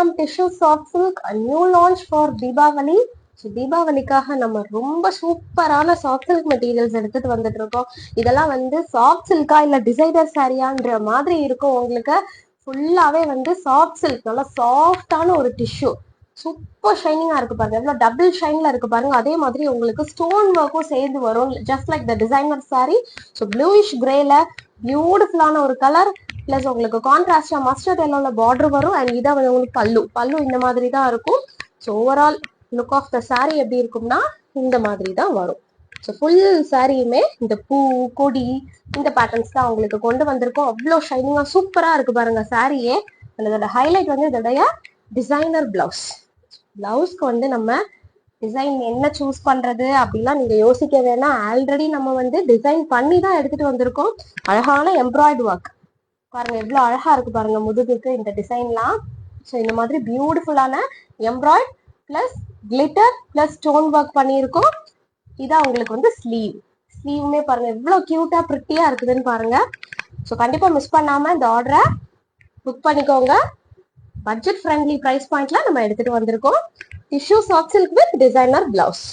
Freedom Tissue Soft Silk, a new launch for Deepavali. So தீபாவளிக்காக நம்ம ரொம்ப சூப்பரான சாஃப்ட் சில்க் மெட்டீரியல்ஸ் எடுத்துட்டு வந்துட்டு இருக்கோம். இதெல்லாம் வந்து சாஃப்ட் சில்கா இல்ல டிசைனர் சாரியான்ற மாதிரி இருக்கும். உங்களுக்கு ஃபுல்லாவே வந்து சாஃப்ட் சில்க், நல்லா சாஃப்டான ஒரு டிஷ்யூ, சூப்பர் ஷைனிங்கா இருக்கு பாருங்க, எவ்வளவு டபுள் ஷைன்ல இருக்கு பாருங்க. அதே மாதிரி உங்களுக்கு ஸ்டோன் ஒர்க்கும் சேர்ந்து வரும், just like the designer sari. So bluish கிரேல பியூட்டிஃபுல்லான ஒரு கலர், பிளஸ் உங்களுக்கு கான்ட்ராஸ்டா மஸ்டர்ட் எல்லோல பார்டர் வரும். அண்ட் இதை வந்து உங்களுக்கு பல்லு இந்த மாதிரி தான் இருக்கும். So overall look of the sari எப்படி இருக்கும்னா இந்த மாதிரி தான் வரும். ஸோ ஃபுல் சாரியுமே இந்த பூ கொடி இந்த பேட்டர்ன்ஸ் தான் உங்களுக்கு கொண்டு வந்திருக்கோம். அவ்வளோ ஷைனிங்கா சூப்பரா இருக்கு பாருங்க சாரியே. அதோட ஹைலைட் வந்து இதோடைய டிசைனர் பிளவுஸ். பிளவுஸ்க்கு வந்து நம்ம டிசைன் என்ன சூஸ் பண்றது அப்படிலாம் நீங்க யோசிக்க வேணாம். ஆல்ரெடி நம்ம வந்து டிசைன் பண்ணி தான் எடுத்துட்டு வந்திருக்கோம். அழகான எம்ப்ராய்டு ஒர்க் பாருங்க, எவ்வளவு அழகா இருக்கு பாருங்க முதுகுக்கு இந்த டிசைன்லாம். ஸோ இந்த மாதிரி பியூட்டிஃபுல்லான embroidery plus glitter plus stone work பண்ணியிருக்கோம். இதான் உங்களுக்கு வந்து ஸ்லீவுமே பாருங்க எவ்வளவு கியூட்டா பிரிட்டியா இருக்குதுன்னு பாருங்க. ஸோ கண்டிப்பா மிஸ் பண்ணாம இந்த ஆர்டரை புக் பண்ணிக்கோங்க. பட்ஜெட் ஃப்ரெண்ட்லி பிரைஸ் பாயிண்ட்ல நம்ம எடுத்துட்டு வந்திருக்கோம். Tissue soft silk with designer blouse.